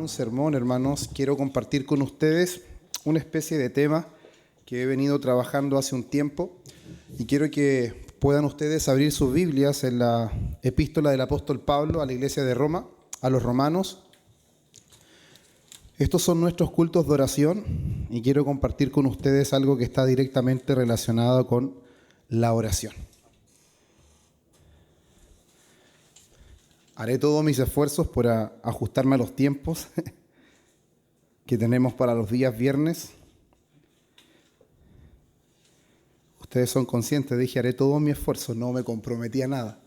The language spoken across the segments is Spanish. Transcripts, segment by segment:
un sermón, hermanos, quiero compartir con ustedes una especie de tema que he venido trabajando hace un tiempo y quiero que puedan ustedes abrir sus Biblias en la epístola del apóstol Pablo a la iglesia de Roma, a los romanos. Estos son nuestros cultos de oración y quiero compartir con ustedes algo que está directamente relacionado con la oración. Haré todos mis esfuerzos por ajustarme a los tiempos que tenemos para los días viernes. Ustedes son conscientes, dije, haré todo mi esfuerzo, no me comprometí a nada.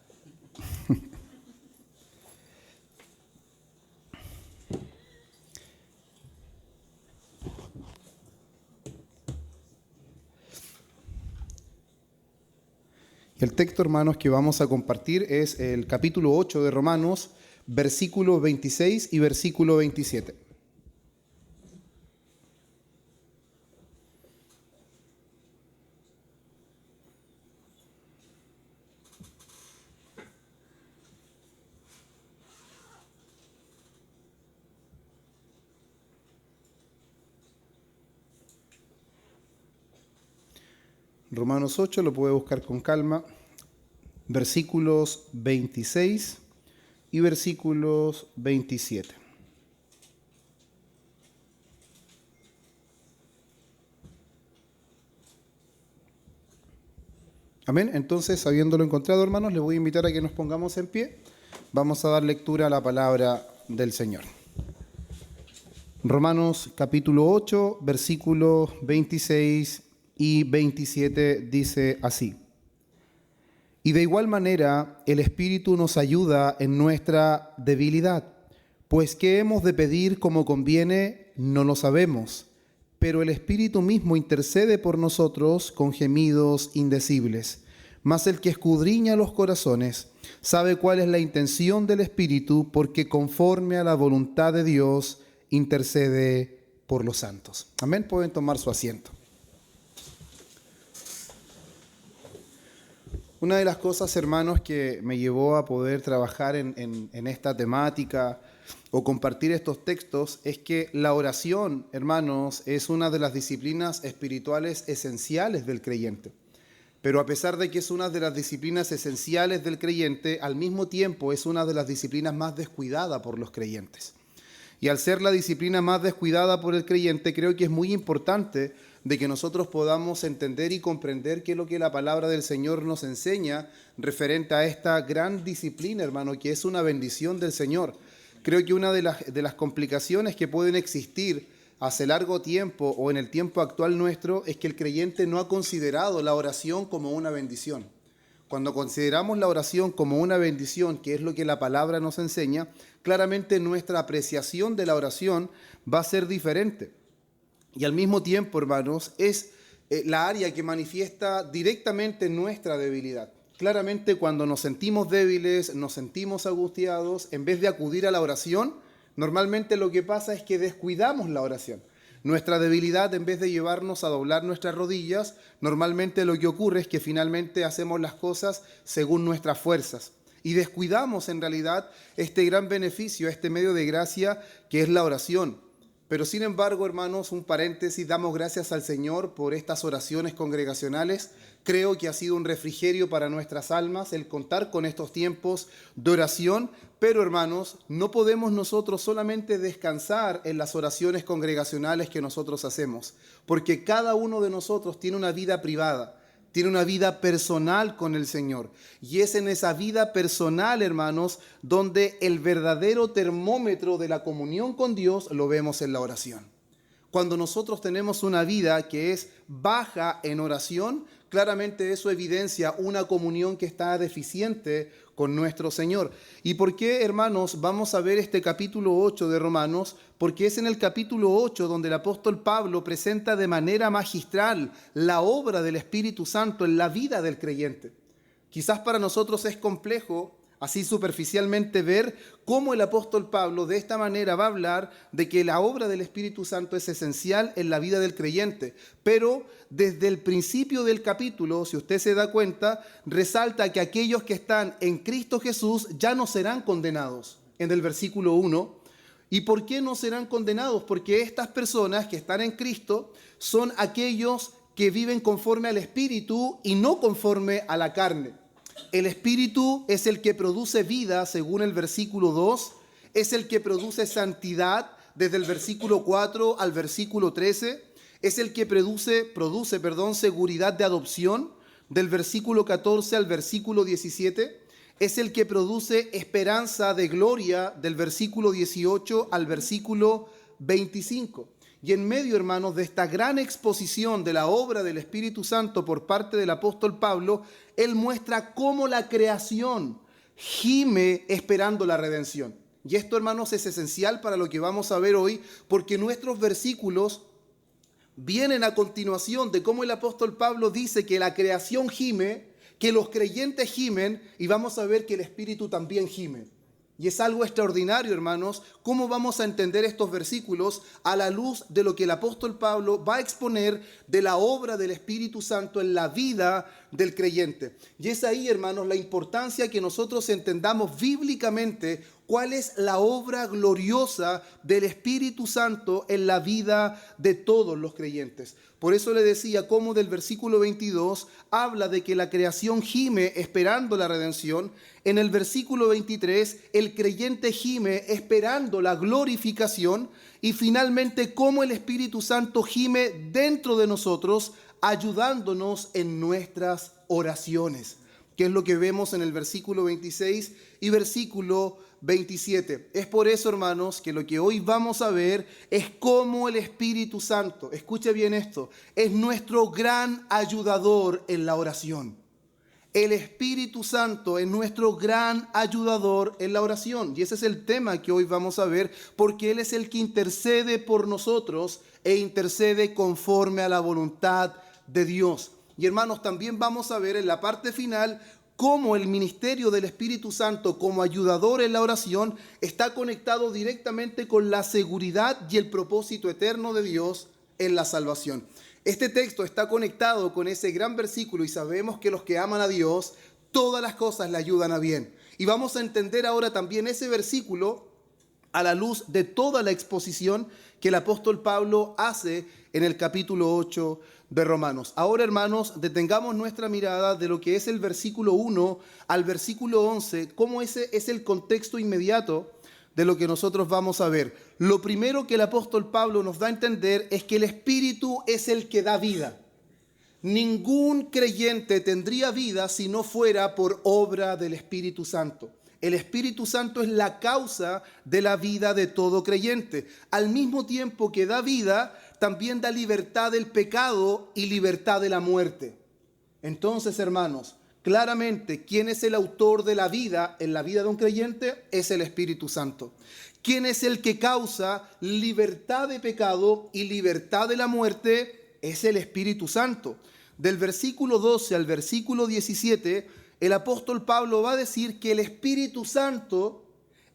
El texto, hermanos, que vamos a compartir es el capítulo 8 de Romanos, versículos 26 y versículo 27. Romanos 8, lo puede buscar con calma, versículos 26 y versículos 27. Amén. Entonces, habiéndolo encontrado, hermanos, les voy a invitar a que nos pongamos en pie. Vamos a dar lectura a la palabra del Señor. Romanos capítulo 8, versículos 26 y 27 dice así: Y de igual manera el Espíritu nos ayuda en nuestra debilidad, pues qué hemos de pedir como conviene no lo sabemos, pero el Espíritu mismo intercede por nosotros con gemidos indecibles. Mas el que escudriña los corazones sabe cuál es la intención del Espíritu, porque conforme a la voluntad de Dios intercede por los santos. Amén. Pueden tomar su asiento. Una de las cosas, hermanos, que me llevó a poder trabajar en esta temática o compartir estos textos es que la oración, hermanos, es una de las disciplinas espirituales esenciales del creyente. Pero a pesar de que es una de las disciplinas esenciales del creyente, al mismo tiempo es una de las disciplinas más descuidadas por los creyentes. Y al ser la disciplina más descuidada por el creyente, creo que es muy importante de que nosotros podamos entender y comprender qué es lo que la palabra del Señor nos enseña referente a esta gran disciplina, hermano, que es una bendición del Señor. Creo que una de las complicaciones que pueden existir hace largo tiempo o en el tiempo actual nuestro es que el creyente no ha considerado la oración como una bendición. Cuando consideramos la oración como una bendición, que es lo que la palabra nos enseña, claramente nuestra apreciación de la oración va a ser diferente. Y al mismo tiempo, hermanos, es la área que manifiesta directamente nuestra debilidad. Claramente cuando nos sentimos débiles, nos sentimos angustiados, en vez de acudir a la oración, normalmente lo que pasa es que descuidamos la oración. Nuestra debilidad, en vez de llevarnos a doblar nuestras rodillas, normalmente lo que ocurre es que finalmente hacemos las cosas según nuestras fuerzas. Y descuidamos en realidad este gran beneficio, este medio de gracia que es la oración. Pero sin embargo, hermanos, un paréntesis, damos gracias al Señor por estas oraciones congregacionales. Creo que ha sido un refrigerio para nuestras almas el contar con estos tiempos de oración. Pero, hermanos, no podemos nosotros solamente descansar en las oraciones congregacionales que nosotros hacemos, porque cada uno de nosotros tiene una vida privada. Tiene una vida personal con el Señor. Y es en esa vida personal, hermanos, donde el verdadero termómetro de la comunión con Dios lo vemos en la oración. Cuando nosotros tenemos una vida que es baja en oración, claramente eso evidencia una comunión que está deficiente con nuestro Señor. ¿Y por qué, hermanos, vamos a ver este capítulo 8 de Romanos? Porque es en el capítulo 8 donde el apóstol Pablo presenta de manera magistral la obra del Espíritu Santo en la vida del creyente. Quizás para nosotros es complejo así superficialmente ver cómo el apóstol Pablo de esta manera va a hablar de que la obra del Espíritu Santo es esencial en la vida del creyente. Pero desde el principio del capítulo, si usted se da cuenta, resalta que aquellos que están en Cristo Jesús ya no serán condenados. En el versículo 1, ¿Y por qué no serán condenados? Porque estas personas que están en Cristo son aquellos que viven conforme al Espíritu y no conforme a la carne. El Espíritu es el que produce vida, según el versículo 2, es el que produce santidad, desde el versículo 4 al versículo 13, es el que produce, seguridad de adopción, del versículo 14 al versículo 17, es el que produce esperanza de gloria, del versículo 18 al versículo 25. Y en medio, hermanos, de esta gran exposición de la obra del Espíritu Santo por parte del apóstol Pablo, él muestra cómo la creación gime esperando la redención. Y esto, hermanos, es esencial para lo que vamos a ver hoy, porque nuestros versículos vienen a continuación de cómo el apóstol Pablo dice que la creación gime, que los creyentes gimen, y vamos a ver que el Espíritu también gime. Y es algo extraordinario, hermanos, cómo vamos a entender estos versículos a la luz de lo que el apóstol Pablo va a exponer de la obra del Espíritu Santo en la vida del creyente. Y es ahí, hermanos, la importancia que nosotros entendamos bíblicamente cuál es la obra gloriosa del Espíritu Santo en la vida de todos los creyentes. Por eso le decía cómo del versículo 22 habla de que la creación gime esperando la redención. En el versículo 23 el creyente gime esperando la glorificación. Y finalmente cómo el Espíritu Santo gime dentro de nosotros ayudándonos en nuestras oraciones, que es lo que vemos en el versículo 26 y versículo 27. Es por eso, hermanos, que lo que hoy vamos a ver es cómo el Espíritu Santo, escuche bien esto, es nuestro gran ayudador en la oración. El Espíritu Santo es nuestro gran ayudador en la oración. Y ese es el tema que hoy vamos a ver, porque Él es el que intercede por nosotros e intercede conforme a la voluntad de Dios. Y hermanos, también vamos a ver en la parte final cómo el ministerio del Espíritu Santo como ayudador en la oración está conectado directamente con la seguridad y el propósito eterno de Dios en la salvación. Este texto está conectado con ese gran versículo y sabemos que los que aman a Dios, todas las cosas le ayudan a bien. Y vamos a entender ahora también ese versículo a la luz de toda la exposición que el apóstol Pablo hace en el capítulo 8 de Romanos. Ahora, hermanos, detengamos nuestra mirada de lo que es el versículo 1 al versículo 11, cómo ese es el contexto inmediato de lo que nosotros vamos a ver. Lo primero que el apóstol Pablo nos da a entender es que el Espíritu es el que da vida. Ningún creyente tendría vida si no fuera por obra del Espíritu Santo. El Espíritu Santo es la causa de la vida de todo creyente. Al mismo tiempo que da vida, también da libertad del pecado y libertad de la muerte. Entonces, hermanos, claramente, ¿quién es el autor de la vida en la vida de un creyente? Es el Espíritu Santo. ¿Quién es el que causa libertad de pecado y libertad de la muerte? Es el Espíritu Santo. Del versículo 12 al versículo 17, el apóstol Pablo va a decir que el Espíritu Santo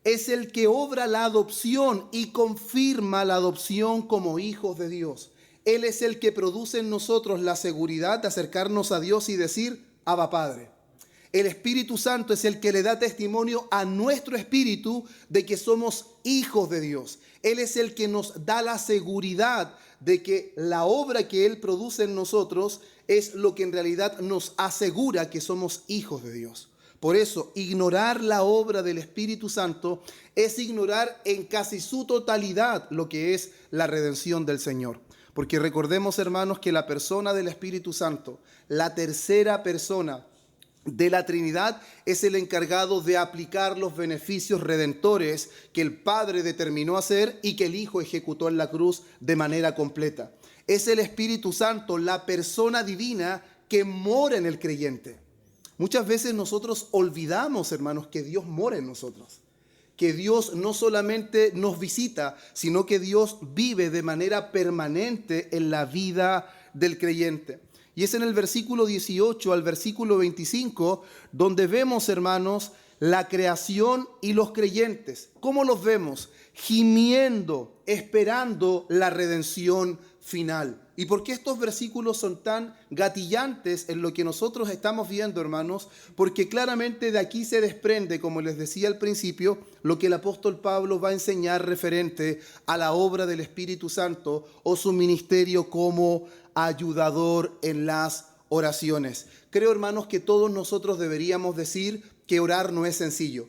es el que obra la adopción y confirma la adopción como hijos de Dios. Él es el que produce en nosotros la seguridad de acercarnos a Dios y decir, Abba Padre. El Espíritu Santo es el que le da testimonio a nuestro espíritu de que somos hijos de Dios. Él es el que nos da la seguridad de que la obra que Él produce en nosotros es lo que en realidad nos asegura que somos hijos de Dios. Por eso, ignorar la obra del Espíritu Santo es ignorar en casi su totalidad lo que es la redención del Señor. Porque recordemos, hermanos, que la persona del Espíritu Santo, la tercera persona de la Trinidad, es el encargado de aplicar los beneficios redentores que el Padre determinó hacer y que el Hijo ejecutó en la cruz de manera completa. Es el Espíritu Santo, la persona divina que mora en el creyente. Muchas veces nosotros olvidamos, hermanos, que Dios mora en nosotros. Que Dios no solamente nos visita, sino que Dios vive de manera permanente en la vida del creyente. Y es en el versículo 18 al versículo 25 donde vemos, hermanos, la creación y los creyentes. ¿Cómo los vemos? Gimiendo, esperando la redención final. ¿Y por qué estos versículos son tan gatillantes en lo que nosotros estamos viendo, hermanos? Porque claramente de aquí se desprende, como les decía al principio, lo que el apóstol Pablo va a enseñar referente a la obra del Espíritu Santo o su ministerio como ayudador en las oraciones. Creo, hermanos, que todos nosotros deberíamos decir que orar no es sencillo.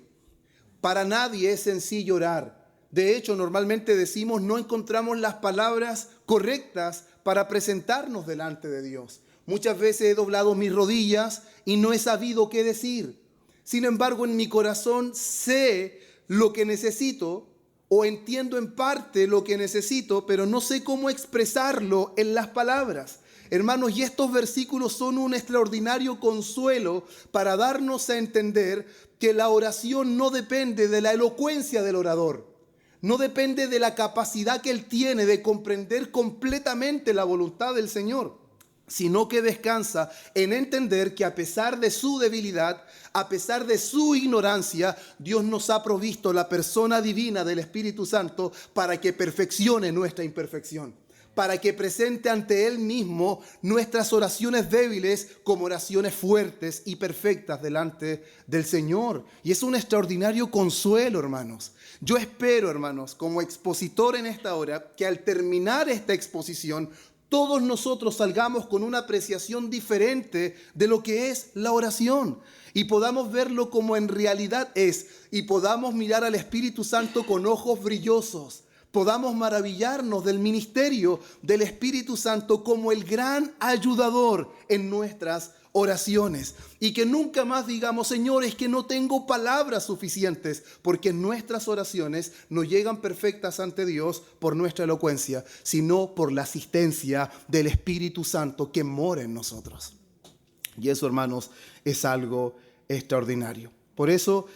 Para nadie es sencillo orar. De hecho, normalmente decimos no encontramos las palabras correctas para presentarnos delante de Dios. Muchas veces he doblado mis rodillas y no he sabido qué decir. Sin embargo, en mi corazón sé lo que necesito o entiendo en parte lo que necesito, pero no sé cómo expresarlo en las palabras. Hermanos, y estos versículos son un extraordinario consuelo para darnos a entender que la oración no depende de la elocuencia del orador. No depende de la capacidad que él tiene de comprender completamente la voluntad del Señor, sino que descansa en entender que a pesar de su debilidad, a pesar de su ignorancia, Dios nos ha provisto la persona divina del Espíritu Santo para que perfeccione nuestra imperfección, para que presente ante Él mismo nuestras oraciones débiles como oraciones fuertes y perfectas delante del Señor. Y es un extraordinario consuelo, hermanos. Yo espero, hermanos, como expositor en esta hora, que al terminar esta exposición, todos nosotros salgamos con una apreciación diferente de lo que es la oración y podamos verlo como en realidad es y podamos mirar al Espíritu Santo con ojos brillosos. Podamos maravillarnos del ministerio del Espíritu Santo como el gran ayudador en nuestras oraciones. Y que nunca más digamos, Señor, es que no tengo palabras suficientes, porque nuestras oraciones no llegan perfectas ante Dios por nuestra elocuencia, sino por la asistencia del Espíritu Santo que mora en nosotros. Y eso, hermanos, es algo extraordinario. Por eso,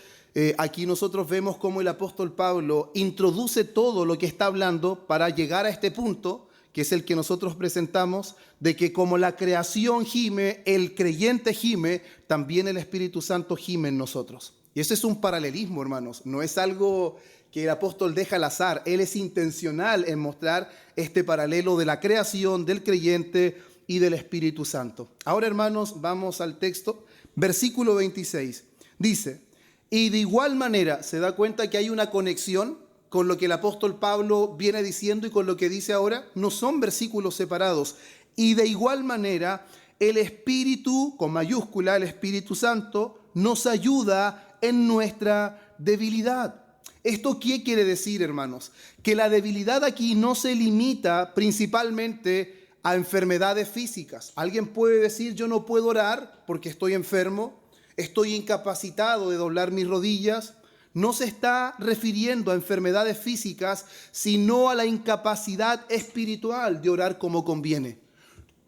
aquí nosotros vemos cómo el apóstol Pablo introduce todo lo que está hablando para llegar a este punto, que es el que nosotros presentamos, de que como la creación gime, el creyente gime, también el Espíritu Santo gime en nosotros. Y ese es un paralelismo, hermanos, no es algo que el apóstol deja al azar, él es intencional en mostrar este paralelo de la creación, del creyente y del Espíritu Santo. Ahora, hermanos, vamos al texto, versículo 26, dice: y de igual manera, se da cuenta que hay una conexión con lo que el apóstol Pablo viene diciendo y con lo que dice ahora. No son versículos separados. Y de igual manera, el Espíritu, con mayúscula, el Espíritu Santo, nos ayuda en nuestra debilidad. ¿Esto qué quiere decir, hermanos? Que la debilidad aquí no se limita principalmente a enfermedades físicas. Alguien puede decir, yo no puedo orar porque estoy enfermo, estoy incapacitado de doblar mis rodillas. No se está refiriendo a enfermedades físicas, sino a la incapacidad espiritual de orar como conviene.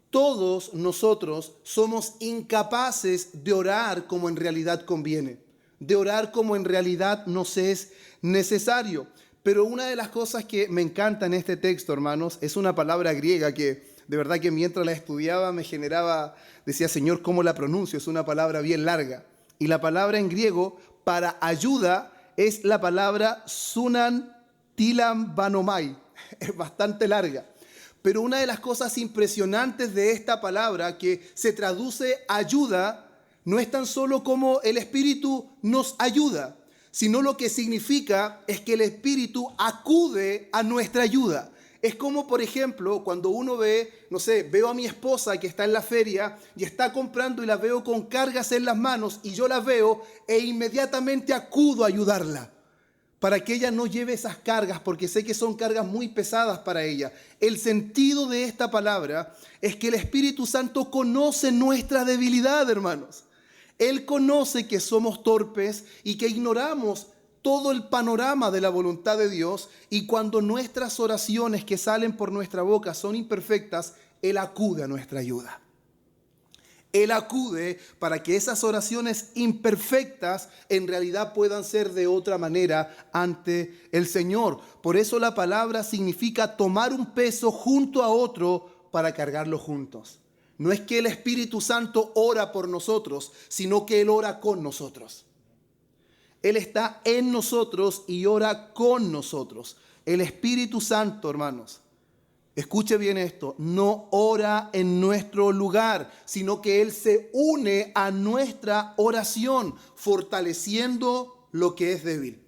Todos nosotros somos incapaces de orar como en realidad conviene, de orar como en realidad nos es necesario. Pero una de las cosas que me encanta en este texto, hermanos, es una palabra griega que de verdad que mientras la estudiaba me generaba, decía, Señor, ¿cómo la pronuncio? Es una palabra bien larga. Y la palabra en griego para ayuda es la palabra sunan tilam banomai. Es bastante larga. Pero una de las cosas impresionantes de esta palabra que se traduce ayuda, no es tan solo como el Espíritu nos ayuda, sino lo que significa es que el Espíritu acude a nuestra ayuda. Es como, por ejemplo, cuando uno ve, no sé, veo a mi esposa que está en la feria y está comprando y la veo con cargas en las manos y yo la veo e inmediatamente acudo a ayudarla para que ella no lleve esas cargas porque sé que son cargas muy pesadas para ella. El sentido de esta palabra es que el Espíritu Santo conoce nuestra debilidad, hermanos. Él conoce que somos torpes y que ignoramos todo el panorama de la voluntad de Dios, y cuando nuestras oraciones que salen por nuestra boca son imperfectas, Él acude a nuestra ayuda. Él acude para que esas oraciones imperfectas en realidad puedan ser de otra manera ante el Señor. Por eso la palabra significa tomar un peso junto a otro para cargarlo juntos. No es que el Espíritu Santo ora por nosotros, sino que Él ora con nosotros. Él está en nosotros y ora con nosotros. El Espíritu Santo, hermanos, escuche bien esto, no ora en nuestro lugar, sino que Él se une a nuestra oración, fortaleciendo lo que es débil.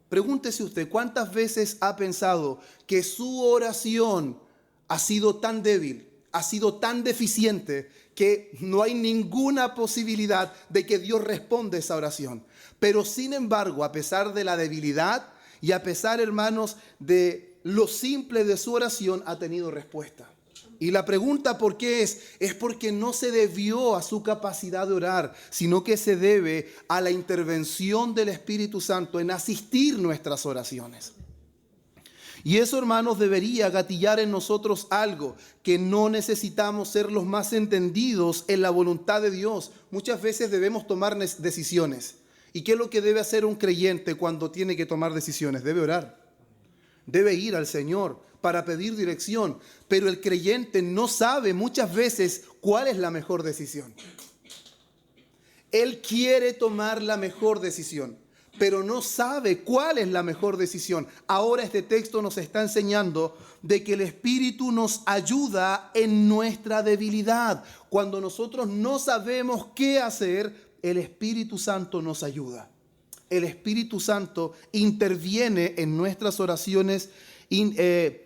Pregúntese usted, ¿cuántas veces ha pensado que su oración ha sido tan débil, ha sido tan deficiente, que no hay ninguna posibilidad de que Dios responda esa oración? Pero sin embargo, a pesar de la debilidad y a pesar, hermanos, de lo simple de su oración, ha tenido respuesta. Y la pregunta ¿por qué es porque no se debió a su capacidad de orar, sino que se debe a la intervención del Espíritu Santo en asistir nuestras oraciones. Y eso, hermanos, debería gatillar en nosotros algo, que no necesitamos ser los más entendidos en la voluntad de Dios. Muchas veces debemos tomar decisiones. ¿Y qué es lo que debe hacer un creyente cuando tiene que tomar decisiones? Debe orar. Debe ir al Señor para pedir dirección, pero el creyente no sabe muchas veces cuál es la mejor decisión. Él quiere tomar la mejor decisión, pero no sabe cuál es la mejor decisión. Ahora este texto nos está enseñando de que el Espíritu nos ayuda en nuestra debilidad. Cuando nosotros no sabemos qué hacer, el Espíritu Santo nos ayuda. El Espíritu Santo interviene en nuestras oraciones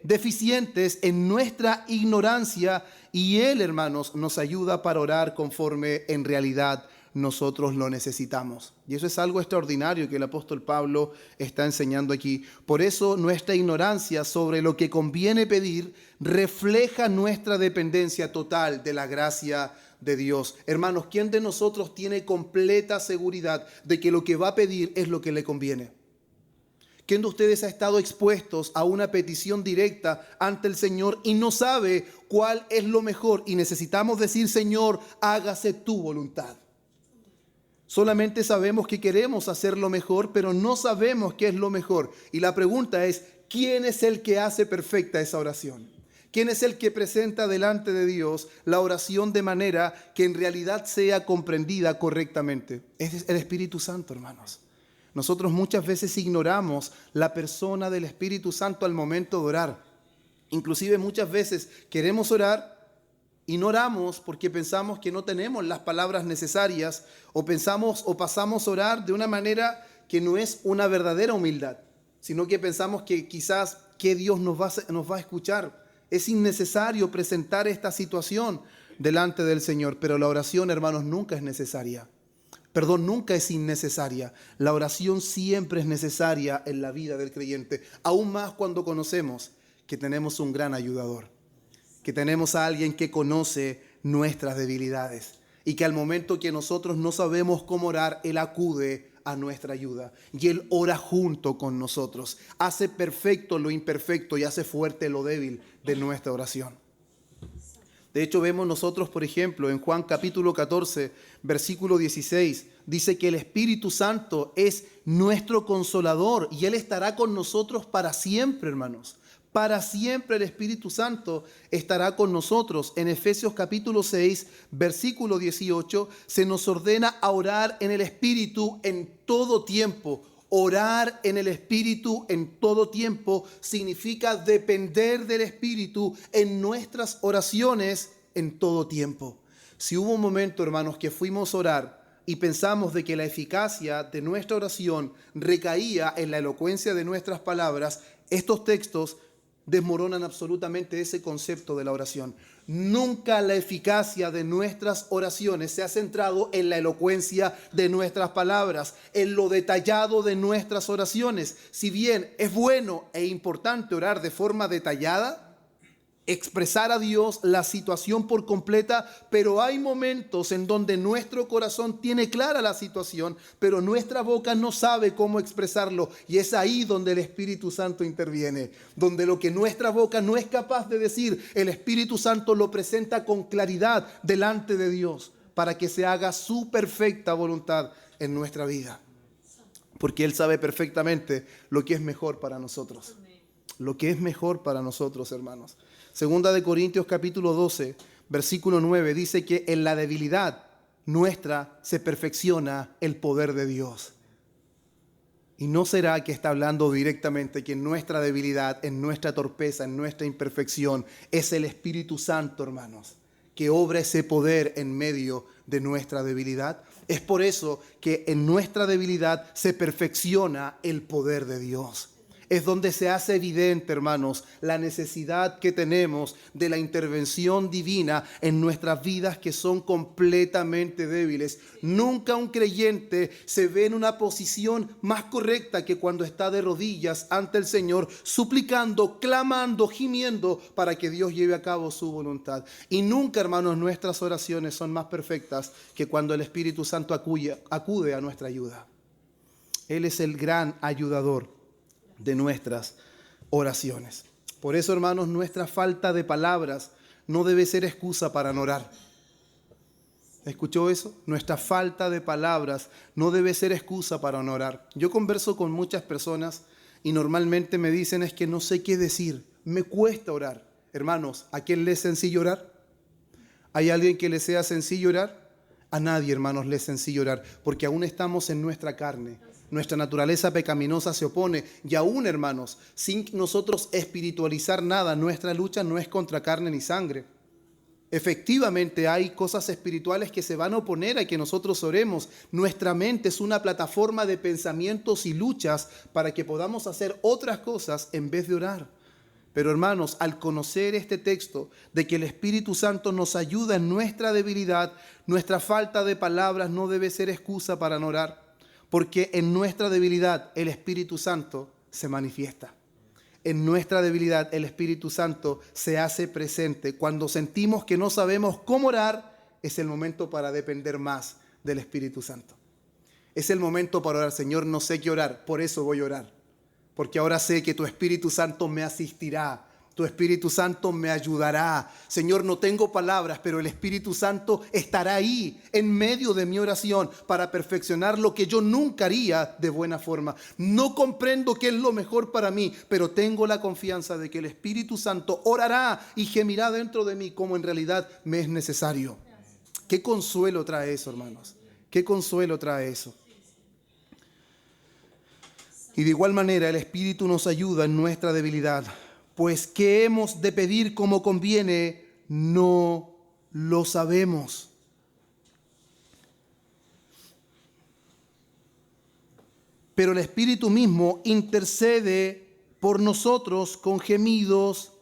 deficientes, en nuestra ignorancia, y Él, hermanos, nos ayuda para orar conforme en realidad nosotros lo necesitamos. Y eso es algo extraordinario que el apóstol Pablo está enseñando aquí. Por eso nuestra ignorancia sobre lo que conviene pedir refleja nuestra dependencia total de la gracia de Dios. Hermanos, ¿quién de nosotros tiene completa seguridad de que lo que va a pedir es lo que le conviene? ¿Quién de ustedes ha estado expuestos a una petición directa ante el Señor y no sabe cuál es lo mejor? Y necesitamos decir: Señor, hágase tu voluntad. Solamente sabemos que queremos hacer lo mejor, pero no sabemos qué es lo mejor. Y la pregunta es: ¿quién es el que hace perfecta esa oración? ¿Quién es el que presenta delante de Dios la oración de manera que en realidad sea comprendida correctamente? Es el Espíritu Santo, hermanos. Nosotros muchas veces ignoramos la persona del Espíritu Santo al momento de orar. Inclusive muchas veces queremos orar y no oramos porque pensamos que no tenemos las palabras necesarias, o pensamos o pasamos a orar de una manera que no es una verdadera humildad, sino que pensamos que quizás que Dios nos va a escuchar. Es innecesario presentar esta situación delante del Señor, pero la oración, hermanos, nunca es necesaria. Nunca es innecesaria. La oración siempre es necesaria en la vida del creyente, aún más cuando conocemos que tenemos un gran ayudador, que tenemos a alguien que conoce nuestras debilidades y que al momento que nosotros no sabemos cómo orar, Él acude a nuestra ayuda y Él ora junto con nosotros. Hace perfecto lo imperfecto y hace fuerte lo débil de nuestra oración. De hecho, vemos nosotros, por ejemplo, en Juan capítulo 14, versículo 16, dice que el Espíritu Santo es nuestro consolador y Él estará con nosotros para siempre, hermanos. Para siempre el Espíritu Santo estará con nosotros. En Efesios capítulo 6, versículo 18, se nos ordena a orar en el Espíritu en todo tiempo. Orar en el Espíritu en todo tiempo significa depender del Espíritu en nuestras oraciones en todo tiempo. Si hubo un momento, hermanos, que fuimos a orar y pensamos de que la eficacia de nuestra oración recaía en la elocuencia de nuestras palabras, estos textos desmoronan absolutamente ese concepto de la oración. Nunca la eficacia de nuestras oraciones se ha centrado en la elocuencia de nuestras palabras, en lo detallado de nuestras oraciones. Si bien es bueno e importante orar de forma detallada, expresar a Dios la situación por completa, pero hay momentos en donde nuestro corazón tiene clara la situación, pero nuestra boca no sabe cómo expresarlo, y es ahí donde el Espíritu Santo interviene, donde lo que nuestra boca no es capaz de decir, el Espíritu Santo lo presenta con claridad delante de Dios, para que se haga su perfecta voluntad en nuestra vida, porque Él sabe perfectamente lo que es mejor para nosotros. Lo que es mejor para nosotros, hermanos. Segunda de Corintios capítulo 12, versículo 9, dice que en la debilidad nuestra se perfecciona el poder de Dios. Y no será que está hablando directamente que en nuestra debilidad, en nuestra torpeza, en nuestra imperfección, es el Espíritu Santo, hermanos, que obra ese poder en medio de nuestra debilidad. Es por eso que en nuestra debilidad se perfecciona el poder de Dios. Es donde se hace evidente, hermanos, la necesidad que tenemos de la intervención divina en nuestras vidas que son completamente débiles. Nunca un creyente se ve en una posición más correcta que cuando está de rodillas ante el Señor, suplicando, clamando, gimiendo para que Dios lleve a cabo su voluntad. Y nunca, hermanos, nuestras oraciones son más perfectas que cuando el Espíritu Santo acude a nuestra ayuda. Él es el gran ayudador de nuestras oraciones. Por eso, hermanos, nuestra falta de palabras no debe ser excusa para no orar. ¿Escuchó eso? Nuestra falta de palabras no debe ser excusa para no orar. Yo converso con muchas personas y normalmente me dicen es que no sé qué decir, me cuesta orar. Hermanos, ¿a quién le es sencillo orar? ¿Hay alguien que le sea sencillo orar? A nadie, hermanos, le es sencillo orar, porque aún estamos en nuestra carne. Nuestra naturaleza pecaminosa se opone y aún, hermanos, sin nosotros espiritualizar nada, nuestra lucha no es contra carne ni sangre. Efectivamente hay cosas espirituales que se van a oponer a que nosotros oremos. Nuestra mente es una plataforma de pensamientos y luchas para que podamos hacer otras cosas en vez de orar. Pero hermanos, al conocer este texto de que el Espíritu Santo nos ayuda en nuestra debilidad, nuestra falta de palabras no debe ser excusa para no orar. Porque en nuestra debilidad el Espíritu Santo se manifiesta. En nuestra debilidad el Espíritu Santo se hace presente. Cuando sentimos que no sabemos cómo orar, es el momento para depender más del Espíritu Santo. Es el momento para orar. Señor, no sé qué orar, por eso voy a orar. Porque ahora sé que tu Espíritu Santo me asistirá. Tu Espíritu Santo me ayudará. Señor, no tengo palabras, pero el Espíritu Santo estará ahí en medio de mi oración para perfeccionar lo que yo nunca haría de buena forma. No comprendo qué es lo mejor para mí, pero tengo la confianza de que el Espíritu Santo orará y gemirá dentro de mí como en realidad me es necesario. ¿Qué consuelo trae eso, hermanos? ¿Qué consuelo trae eso? Y de igual manera el Espíritu nos ayuda en nuestra debilidad. Pues qué hemos de pedir como conviene, no lo sabemos. Pero el Espíritu mismo intercede por nosotros con gemidos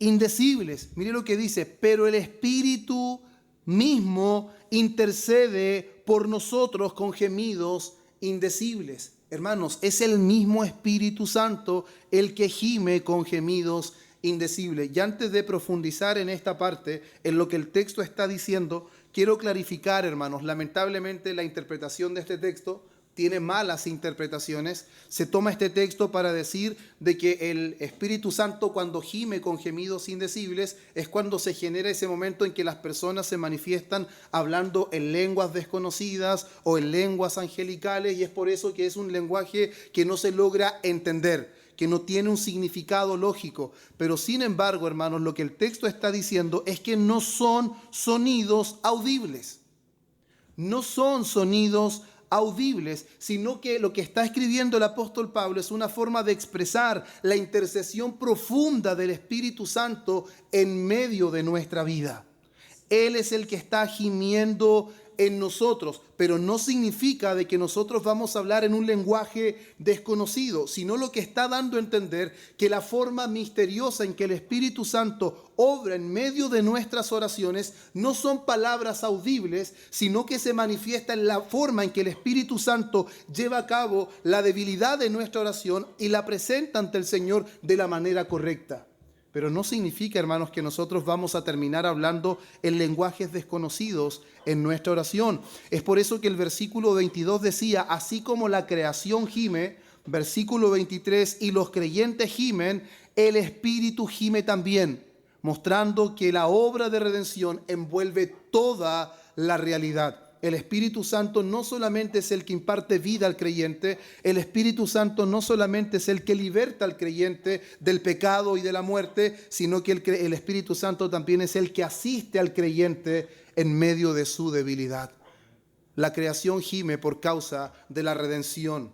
indecibles. Mire lo que dice, pero el Espíritu mismo intercede por nosotros con gemidos indecibles. Hermanos, es el mismo Espíritu Santo el que gime con gemidos indecibles. Y antes de profundizar en esta parte, en lo que el texto está diciendo, quiero clarificar, hermanos, lamentablemente la interpretación de este texto tiene malas interpretaciones. Se toma este texto para decir de que el Espíritu Santo cuando gime con gemidos indecibles es cuando se genera ese momento en que las personas se manifiestan hablando en lenguas desconocidas o en lenguas angelicales, y es por eso que es un lenguaje que no se logra entender, que no tiene un significado lógico. Pero sin embargo, hermanos, lo que el texto está diciendo es que no son sonidos audibles. No son sonidos audibles, sino que lo que está escribiendo el apóstol Pablo es una forma de expresar la intercesión profunda del Espíritu Santo en medio de nuestra vida. Él es el que está gimiendo en nosotros, pero no significa de que nosotros vamos a hablar en un lenguaje desconocido, sino lo que está dando a entender que la forma misteriosa en que el Espíritu Santo obra en medio de nuestras oraciones no son palabras audibles, sino que se manifiesta en la forma en que el Espíritu Santo lleva a cabo la debilidad de nuestra oración y la presenta ante el Señor de la manera correcta. Pero no significa, hermanos, que nosotros vamos a terminar hablando en lenguajes desconocidos en nuestra oración. Es por eso que el versículo 22 decía, así como la creación gime, versículo 23, y los creyentes gimen, el Espíritu gime también, mostrando que la obra de redención envuelve toda la realidad. El Espíritu Santo no solamente es el que imparte vida al creyente, el Espíritu Santo no solamente es el que liberta al creyente del pecado y de la muerte, sino que el Espíritu Santo también es el que asiste al creyente en medio de su debilidad. La creación gime por causa de la redención.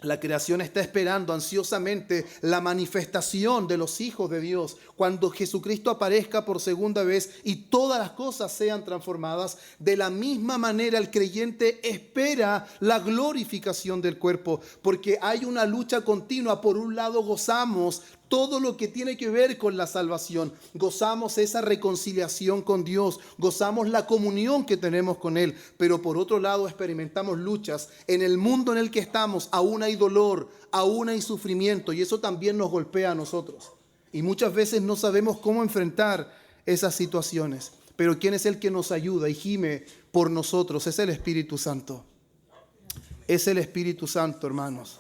La creación está esperando ansiosamente la manifestación de los hijos de Dios cuando Jesucristo aparezca por segunda vez y todas las cosas sean transformadas. De la misma manera el creyente espera la glorificación del cuerpo, porque hay una lucha continua. Por un lado gozamos todo lo que tiene que ver con la salvación, gozamos esa reconciliación con Dios, gozamos la comunión que tenemos con Él, pero por otro lado experimentamos luchas. En el mundo en el que estamos aún hay dolor, aún hay sufrimiento, y eso también nos golpea a nosotros. Y muchas veces no sabemos cómo enfrentar esas situaciones, pero ¿quién es el que nos ayuda y gime por nosotros? Es el Espíritu Santo. Es el Espíritu Santo, hermanos.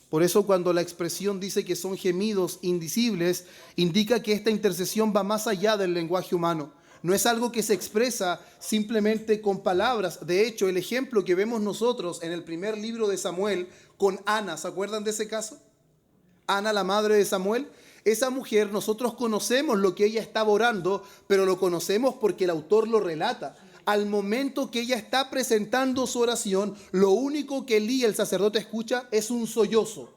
Por eso cuando la expresión dice que son gemidos indecibles, indica que esta intercesión va más allá del lenguaje humano. No es algo que se expresa simplemente con palabras. De hecho, el ejemplo que vemos nosotros en el primer libro de Samuel con Ana, ¿se acuerdan de ese caso? Ana, la madre de Samuel. Esa mujer, nosotros conocemos lo que ella estaba orando, pero lo conocemos porque el autor lo relata. Al momento que ella está presentando su oración, lo único que Elí, el sacerdote, escucha es un sollozo.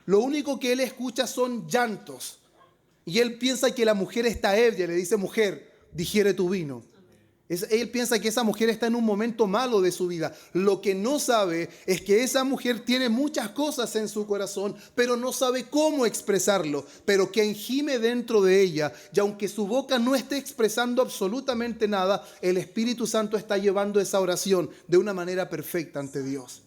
Lo único que él escucha son llantos. Y él piensa que la mujer está ebria, le dice: mujer, digiere tu vino. Él piensa que esa mujer está en un momento malo de su vida. Lo que no sabe es que esa mujer tiene muchas cosas en su corazón, pero no sabe cómo expresarlo. Pero quien gime dentro de ella, y aunque su boca no esté expresando absolutamente nada, el Espíritu Santo está llevando esa oración de una manera perfecta ante Dios.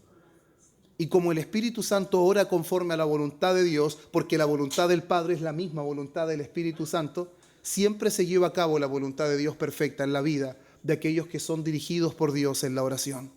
Y como el Espíritu Santo ora conforme a la voluntad de Dios, porque la voluntad del Padre es la misma voluntad del Espíritu Santo, siempre se lleva a cabo la voluntad de Dios perfecta en la vida de aquellos que son dirigidos por Dios en la oración.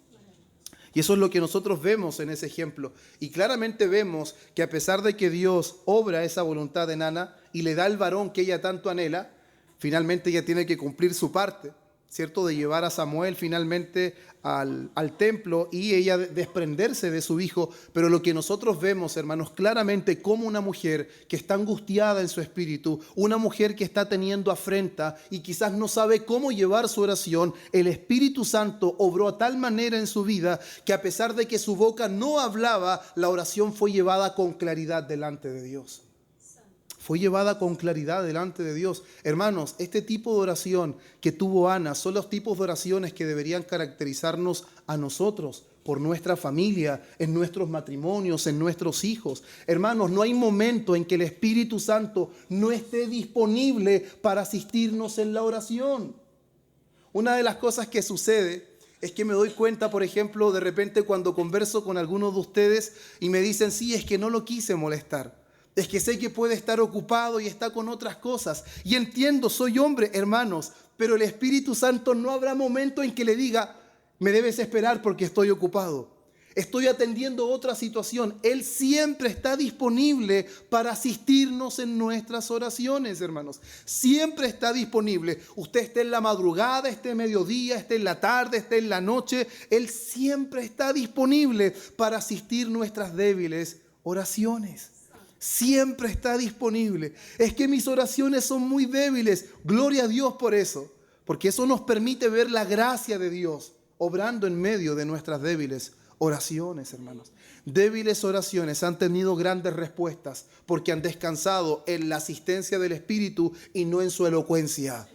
Y eso es lo que nosotros vemos en ese ejemplo. Y claramente vemos que a pesar de que Dios obra esa voluntad en Ana y le da el varón que ella tanto anhela, finalmente ella tiene que cumplir su parte, ¿cierto? De llevar a Samuel finalmente al templo y ella desprenderse de su hijo. Pero lo que nosotros vemos, hermanos, claramente como una mujer que está angustiada en su espíritu, una mujer que está teniendo afrenta y quizás no sabe cómo llevar su oración, el Espíritu Santo obró a tal manera en su vida que a pesar de que su boca no hablaba, la oración fue llevada con claridad delante de Dios. Fue llevada con claridad delante de Dios. Hermanos, este tipo de oración que tuvo Ana son los tipos de oraciones que deberían caracterizarnos a nosotros, por nuestra familia, en nuestros matrimonios, en nuestros hijos. Hermanos, no hay momento en que el Espíritu Santo no esté disponible para asistirnos en la oración. Una de las cosas que sucede es que me doy cuenta, por ejemplo, de repente cuando converso con algunos de ustedes y me dicen: sí, es que no lo quise molestar. Es que sé que puede estar ocupado y está con otras cosas. Y entiendo, soy hombre, hermanos, pero el Espíritu Santo no habrá momento en que le diga: me debes esperar porque estoy ocupado. Estoy atendiendo otra situación. Él siempre está disponible para asistirnos en nuestras oraciones, hermanos. Siempre está disponible. Usted esté en la madrugada, esté en mediodía, esté en la tarde, esté en la noche. Él siempre está disponible para asistir nuestras débiles oraciones. Siempre está disponible. Es que mis oraciones son muy débiles. Gloria a Dios por eso. Porque eso nos permite ver la gracia de Dios obrando en medio de nuestras débiles oraciones, hermanos. Débiles oraciones han tenido grandes respuestas porque han descansado en la asistencia del Espíritu y no en su elocuencia.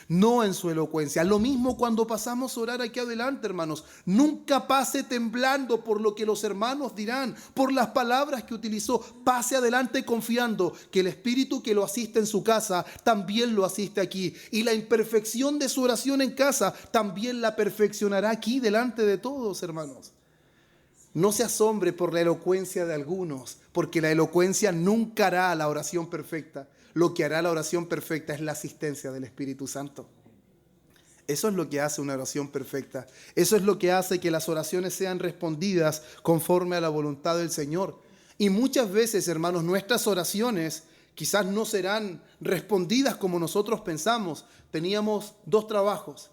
No en su elocuencia. Lo mismo cuando pasamos a orar aquí adelante, hermanos. Nunca pase temblando por lo que los hermanos dirán, por las palabras que utilizó. Pase adelante confiando que el Espíritu que lo asiste en su casa también lo asiste aquí. Y la imperfección de su oración en casa también la perfeccionará aquí delante de todos, hermanos. No se asombre por la elocuencia de algunos, porque la elocuencia nunca hará la oración perfecta. Lo que hará la oración perfecta es la asistencia del Espíritu Santo. Eso es lo que hace una oración perfecta. Eso es lo que hace que las oraciones sean respondidas conforme a la voluntad del Señor. Y muchas veces, hermanos, nuestras oraciones quizás no serán respondidas como nosotros pensamos. Teníamos 2 trabajos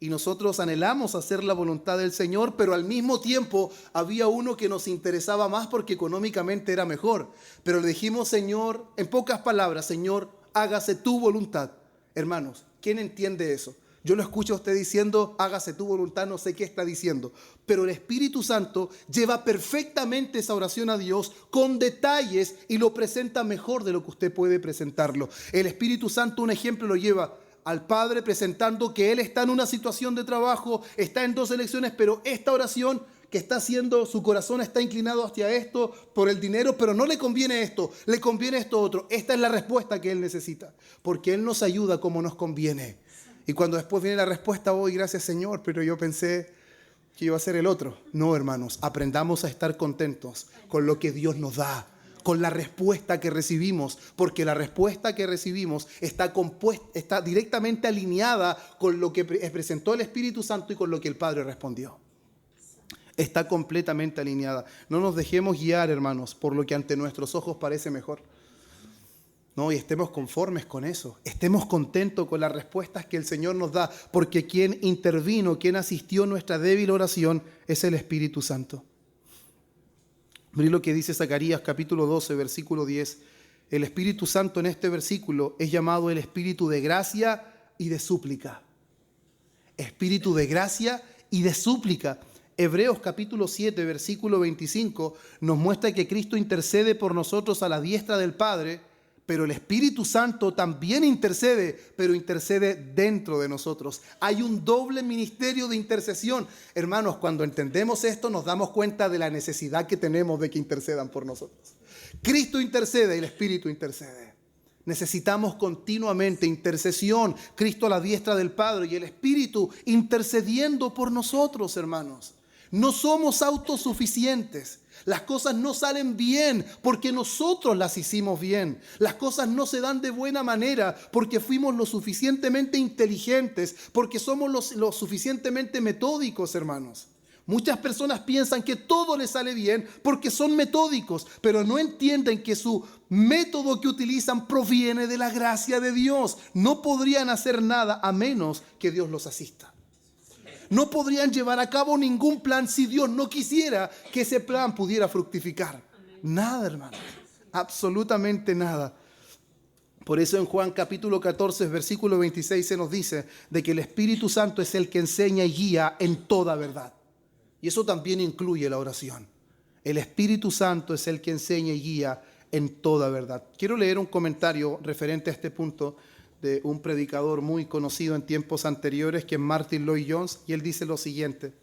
y nosotros anhelamos hacer la voluntad del Señor, pero al mismo tiempo había uno que nos interesaba más porque económicamente era mejor. Pero le dijimos: Señor, en pocas palabras, Señor, hágase tu voluntad. Hermanos, ¿quién entiende eso? Yo lo escucho a usted diciendo, hágase tu voluntad, no sé qué está diciendo. Pero el Espíritu Santo lleva perfectamente esa oración a Dios con detalles y lo presenta mejor de lo que usted puede presentarlo. El Espíritu Santo, un ejemplo, lo lleva al Padre presentando que Él está en una situación de trabajo, está en 2 elecciones, pero esta oración que está haciendo, su corazón está inclinado hacia esto por el dinero, pero no le conviene esto, le conviene esto otro. Esta es la respuesta que Él necesita, porque Él nos ayuda como nos conviene. Y cuando después viene la respuesta, hoy gracias Señor, pero yo pensé que iba a ser el otro. No, hermanos, aprendamos a estar contentos con lo que Dios nos da, con la respuesta que recibimos, porque la respuesta que recibimos está directamente alineada con lo que presentó el Espíritu Santo y con lo que el Padre respondió. Está completamente alineada. No nos dejemos guiar, hermanos, por lo que ante nuestros ojos parece mejor. No, y estemos conformes con eso. Estemos contentos con las respuestas que el Señor nos da, porque quien intervino, quien asistió a nuestra débil oración es el Espíritu Santo. Miren lo que dice Zacarías capítulo 12, versículo 10. El Espíritu Santo en este versículo es llamado el Espíritu de gracia y de súplica. Espíritu de gracia y de súplica. Hebreos capítulo 7, versículo 25 nos muestra que Cristo intercede por nosotros a la diestra del Padre, pero el Espíritu Santo también intercede, pero intercede dentro de nosotros. Hay un doble ministerio de intercesión. Hermanos, cuando entendemos esto nos damos cuenta de la necesidad que tenemos de que intercedan por nosotros. Cristo intercede y el Espíritu intercede. Necesitamos continuamente intercesión. Cristo a la diestra del Padre y el Espíritu intercediendo por nosotros, hermanos. No somos autosuficientes. Las cosas no salen bien porque nosotros las hicimos bien. Las cosas no se dan de buena manera porque fuimos lo suficientemente inteligentes, porque somos lo suficientemente metódicos, hermanos. Muchas personas piensan que todo les sale bien porque son metódicos, pero no entienden que su método que utilizan proviene de la gracia de Dios. No podrían hacer nada a menos que Dios los asista. No podrían llevar a cabo ningún plan si Dios no quisiera que ese plan pudiera fructificar. Nada, hermanos. Absolutamente nada. Por eso en Juan capítulo 14, versículo 26 se nos dice de que el Espíritu Santo es el que enseña y guía en toda verdad. Y eso también incluye la oración. El Espíritu Santo es el que enseña y guía en toda verdad. Quiero leer un comentario referente a este punto de un predicador muy conocido en tiempos anteriores, que es Martin Lloyd-Jones, y él dice lo siguiente: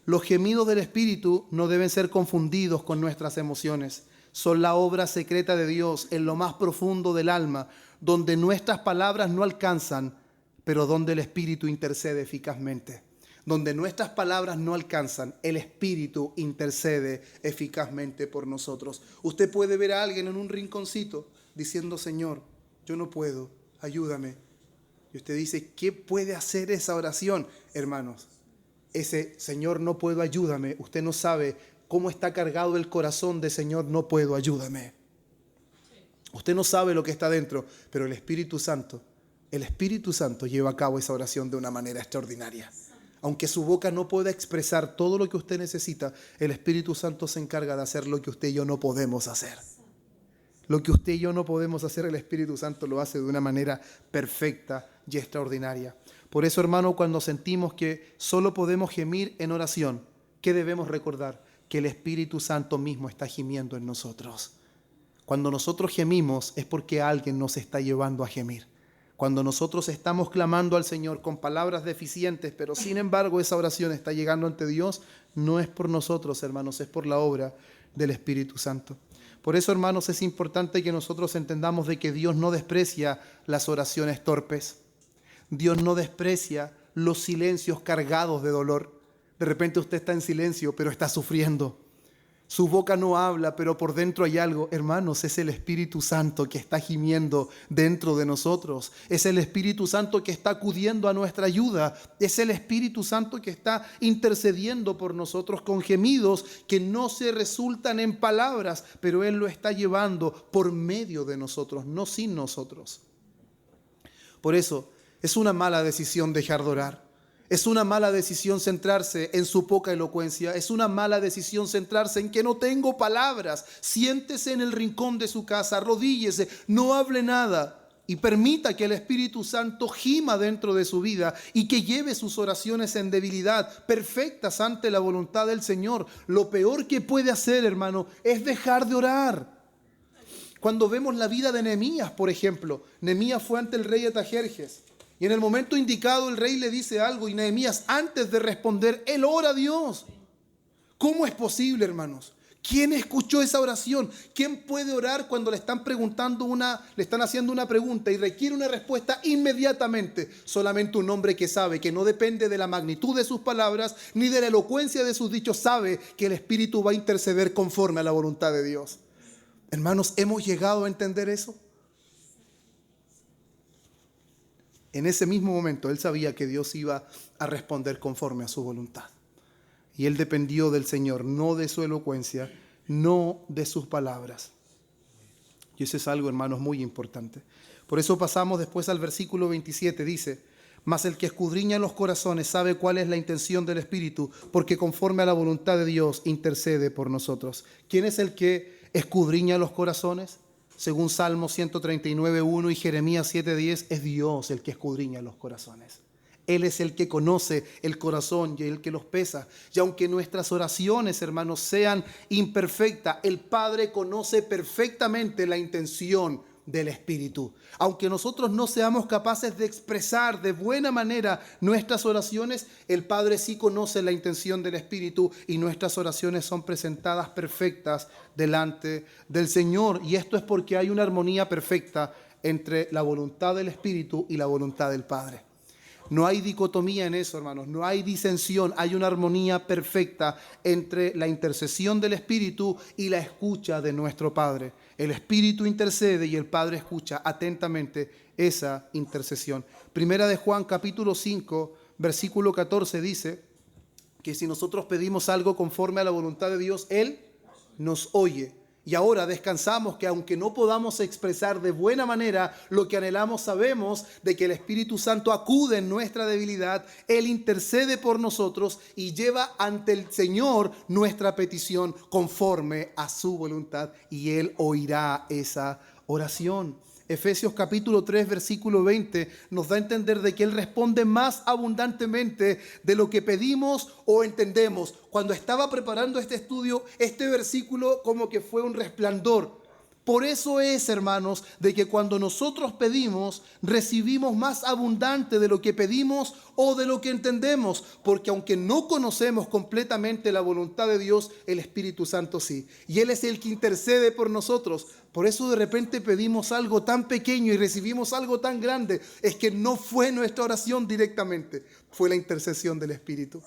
los gemidos del Espíritu no deben ser confundidos con nuestras emociones. Son la obra secreta de Dios en lo más profundo del alma, donde nuestras palabras no alcanzan, pero donde el Espíritu intercede eficazmente. Donde nuestras palabras no alcanzan, el Espíritu intercede eficazmente por nosotros. Usted puede ver a alguien en un rinconcito diciendo: Señor, yo no puedo, ayúdame. Y usted dice: ¿qué puede hacer esa oración? Hermanos, ese Señor no puedo, ayúdame, usted no sabe cómo está cargado el corazón de Señor no puedo, ayúdame. Usted no sabe lo que está dentro, pero el Espíritu Santo lleva a cabo esa oración de una manera extraordinaria. Aunque su boca no pueda expresar todo lo que usted necesita, el Espíritu Santo se encarga de hacer lo que usted y yo no podemos hacer. Lo que usted y yo no podemos hacer, el Espíritu Santo lo hace de una manera perfecta y extraordinaria. Por eso, hermano, cuando sentimos que solo podemos gemir en oración, ¿qué debemos recordar? Que el Espíritu Santo mismo está gimiendo en nosotros. Cuando nosotros gemimos es porque alguien nos está llevando a gemir. Cuando nosotros estamos clamando al Señor con palabras deficientes, pero sin embargo esa oración está llegando ante Dios, no es por nosotros, hermanos, es por la obra del Espíritu Santo. Por eso, hermanos, es importante que nosotros entendamos de que Dios no desprecia las oraciones torpes. Dios no desprecia los silencios cargados de dolor. De repente usted está en silencio, pero está sufriendo. Su boca no habla, pero por dentro hay algo. Hermanos, es el Espíritu Santo que está gimiendo dentro de nosotros. Es el Espíritu Santo que está acudiendo a nuestra ayuda. Es el Espíritu Santo que está intercediendo por nosotros con gemidos que no se resultan en palabras, pero Él lo está llevando por medio de nosotros, no sin nosotros. Por eso, es una mala decisión dejar de orar. Es una mala decisión centrarse en su poca elocuencia. Es una mala decisión centrarse en que no tengo palabras. Siéntese en el rincón de su casa, arrodíllese, no hable nada. y permita que el Espíritu Santo gima dentro de su vida y que lleve sus oraciones en debilidad, perfectas ante la voluntad del Señor. Lo peor que puede hacer, hermano, es dejar de orar. Cuando vemos la vida de Nehemías, por ejemplo, Nehemías fue ante el rey Artajerjes y en el momento indicado el rey le dice algo y Nehemías, antes de responder, él ora a Dios. ¿Cómo es posible, hermanos? ¿Quién escuchó esa oración? ¿Quién puede orar cuando le están haciendo una pregunta y requiere una respuesta inmediatamente? Solamente un hombre que sabe que no depende de la magnitud de sus palabras ni de la elocuencia de sus dichos, sabe que el Espíritu va a interceder conforme a la voluntad de Dios. Hermanos, ¿hemos llegado a entender eso? En ese mismo momento él sabía que Dios iba a responder conforme a su voluntad. Y él dependió del Señor, no de su elocuencia, no de sus palabras. Y eso es algo, hermanos, muy importante. Por eso pasamos después al versículo 27, dice: mas el que escudriña los corazones sabe cuál es la intención del Espíritu, porque conforme a la voluntad de Dios intercede por nosotros. ¿Quién es el que escudriña los corazones? Según Salmo 139:1 y Jeremías 7:10, es Dios el que escudriña los corazones. Él es el que conoce el corazón y el que los pesa. Y aunque nuestras oraciones, hermanos, sean imperfectas, el Padre conoce perfectamente la intención del Espíritu. Aunque nosotros no seamos capaces de expresar de buena manera nuestras oraciones, el Padre sí conoce la intención del Espíritu y nuestras oraciones son presentadas perfectas delante del Señor. Y esto es porque hay una armonía perfecta entre la voluntad del Espíritu y la voluntad del Padre. No hay dicotomía en eso, hermanos, no hay disensión, hay una armonía perfecta entre la intercesión del Espíritu y la escucha de nuestro Padre. El Espíritu intercede y el Padre escucha atentamente esa intercesión. Primera de Juan, capítulo 5, versículo 14 dice que si nosotros pedimos algo conforme a la voluntad de Dios, Él nos oye. Y ahora descansamos que aunque no podamos expresar de buena manera lo que anhelamos, sabemos de que el Espíritu Santo acude en nuestra debilidad, Él intercede por nosotros y lleva ante el Señor nuestra petición conforme a su voluntad y Él oirá esa oración. Efesios capítulo 3, versículo 20 nos da a entender de que Él responde más abundantemente de lo que pedimos o entendemos. Cuando estaba preparando este estudio, este versículo como que fue un resplandor. Por eso es, hermanos, de que cuando nosotros pedimos, recibimos más abundante de lo que pedimos o de lo que entendemos. Porque aunque no conocemos completamente la voluntad de Dios, el Espíritu Santo sí. Y Él es el que intercede por nosotros. Por eso de repente pedimos algo tan pequeño y recibimos algo tan grande. Es que no fue nuestra oración directamente, fue la intercesión del Espíritu.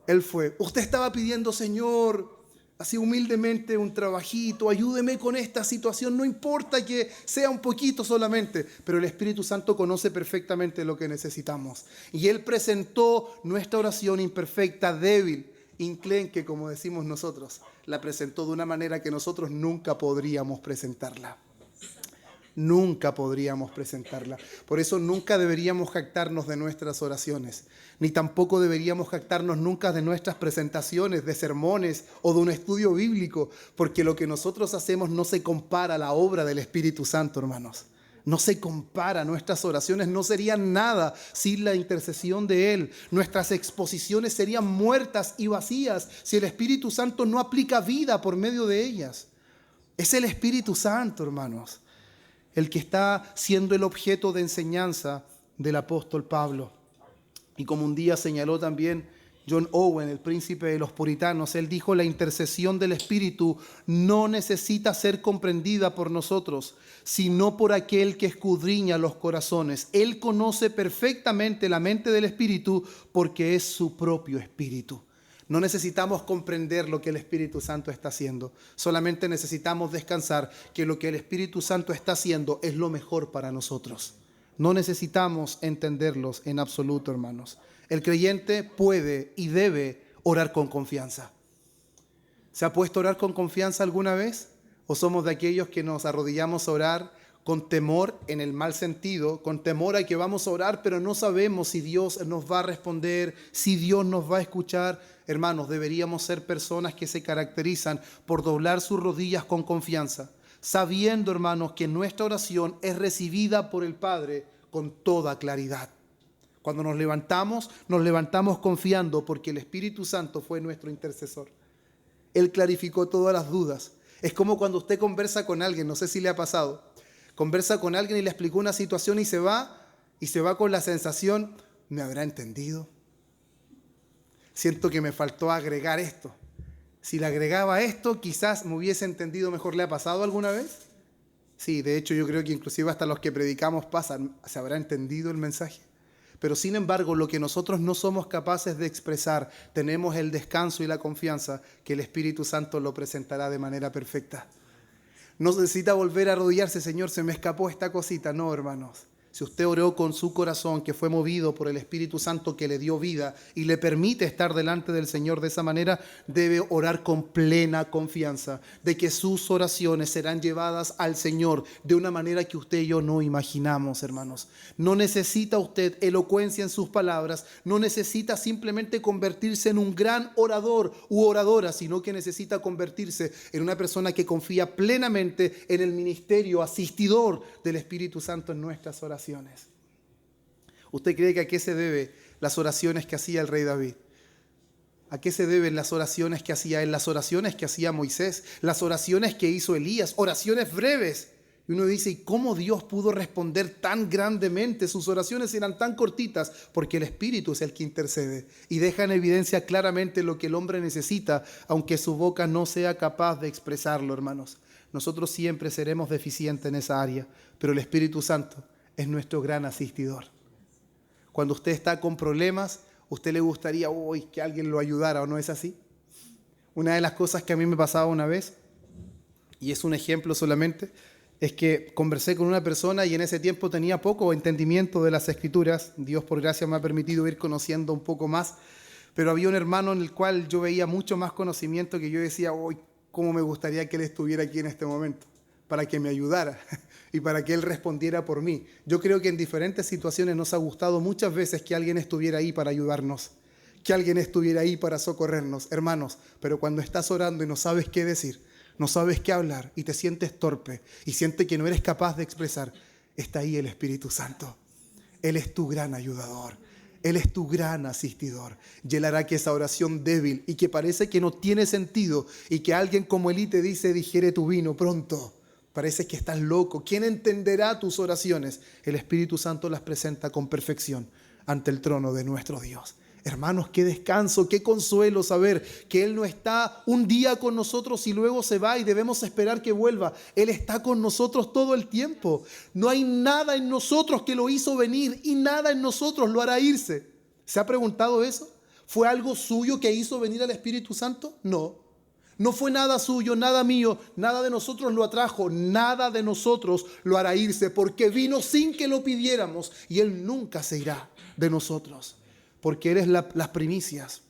Él fue. Usted estaba pidiendo, Señor, así humildemente, un trabajito, ayúdeme con esta situación, no importa que sea un poquito solamente, pero el Espíritu Santo conoce perfectamente lo que necesitamos. Y Él presentó nuestra oración imperfecta, débil, inclenque, como decimos nosotros. La presentó de una manera que nosotros nunca podríamos presentarla. Nunca podríamos presentarla. Por eso nunca deberíamos jactarnos de nuestras oraciones, ni tampoco deberíamos jactarnos nunca de nuestras presentaciones, de sermones o de un estudio bíblico, porque lo que nosotros hacemos no se compara a la obra del Espíritu Santo, hermanos. No se compara, nuestras oraciones no serían nada sin la intercesión de Él. Nuestras exposiciones serían muertas y vacías si el Espíritu Santo no aplica vida por medio de ellas. Es el Espíritu Santo, hermanos, el que está siendo el objeto de enseñanza del apóstol Pablo. Y como un día señaló también John Owen, el príncipe de los puritanos, él dijo: la intercesión del Espíritu no necesita ser comprendida por nosotros, sino por aquel que escudriña los corazones. Él conoce perfectamente la mente del Espíritu porque es su propio Espíritu. No necesitamos comprender lo que el Espíritu Santo está haciendo. Solamente necesitamos descansar que lo que el Espíritu Santo está haciendo es lo mejor para nosotros. No necesitamos entenderlos en absoluto, hermanos. El creyente puede y debe orar con confianza. ¿Se ha puesto a orar con confianza alguna vez? ¿O somos de aquellos que nos arrodillamos a orar con temor en el mal sentido, con temor a que vamos a orar, pero no sabemos si Dios nos va a responder, si Dios nos va a escuchar? Hermanos, deberíamos ser personas que se caracterizan por doblar sus rodillas con confianza, sabiendo, hermanos, que nuestra oración es recibida por el Padre con toda claridad. Cuando nos levantamos confiando porque el Espíritu Santo fue nuestro intercesor. Él clarificó todas las dudas. Es como cuando usted conversa con alguien, no sé si le ha pasado, conversa con alguien y le explicó una situación y se va con la sensación, ¿me habrá entendido? Siento que me faltó agregar esto. Si le agregaba esto, quizás me hubiese entendido mejor. ¿Le ha pasado alguna vez? Sí, de hecho yo creo que inclusive hasta los que predicamos pasan. ¿Se habrá entendido el mensaje? Pero sin embargo, lo que nosotros no somos capaces de expresar, tenemos el descanso y la confianza que el Espíritu Santo lo presentará de manera perfecta. No necesita volver a arrodillarse, Señor, se me escapó esta cosita. No, hermanos. Si usted oró con su corazón, que fue movido por el Espíritu Santo que le dio vida y le permite estar delante del Señor de esa manera, debe orar con plena confianza de que sus oraciones serán llevadas al Señor de una manera que usted y yo no imaginamos, hermanos. No necesita usted elocuencia en sus palabras, no necesita simplemente convertirse en un gran orador u oradora, sino que necesita convertirse en una persona que confía plenamente en el ministerio asistidor del Espíritu Santo en nuestras oraciones. ¿Usted cree que a qué se debe las oraciones que hacía el rey David? ¿A qué se deben las oraciones que hacía él? Las oraciones que hacía Moisés, las oraciones que hizo Elías, oraciones breves. Y uno dice, ¿y cómo Dios pudo responder tan grandemente? Sus oraciones eran tan cortitas porque el Espíritu es el que intercede y deja en evidencia claramente lo que el hombre necesita, aunque su boca no sea capaz de expresarlo, hermanos. Nosotros siempre seremos deficientes en esa área, pero el Espíritu Santo es nuestro gran asistidor. Cuando usted está con problemas, ¿usted le gustaría que alguien lo ayudara o no es así? Una de las cosas que a mí me pasaba una vez, y es un ejemplo solamente, es que conversé con una persona y en ese tiempo tenía poco entendimiento de las Escrituras. Dios por gracia me ha permitido ir conociendo un poco más, pero había un hermano en el cual yo veía mucho más conocimiento que yo decía, cómo me gustaría que él estuviera aquí en este momento, para que me ayudara y para que él respondiera por mí. Yo creo que en diferentes situaciones nos ha gustado muchas veces que alguien estuviera ahí para ayudarnos, que alguien estuviera ahí para socorrernos, hermanos, pero cuando estás orando y no sabes qué decir, no sabes qué hablar y te sientes torpe y sientes que no eres capaz de expresar, está ahí el Espíritu Santo. Él es tu gran ayudador. Él es tu gran asistidor y Él hará que esa oración débil y que parece que no tiene sentido y que alguien como Elí te dice, digiere tu vino pronto. Parece que estás loco. ¿Quién entenderá tus oraciones? El Espíritu Santo las presenta con perfección ante el trono de nuestro Dios. Hermanos, qué descanso, qué consuelo saber que Él no está un día con nosotros y luego se va y debemos esperar que vuelva. Él está con nosotros todo el tiempo. No hay nada en nosotros que lo hizo venir y nada en nosotros lo hará irse. ¿Se ha preguntado eso? ¿Fue algo suyo que hizo venir al Espíritu Santo? No. No fue nada suyo, nada mío, nada de nosotros lo atrajo, nada de nosotros lo hará irse, porque vino sin que lo pidiéramos y Él nunca se irá de nosotros, porque Él es las primicias.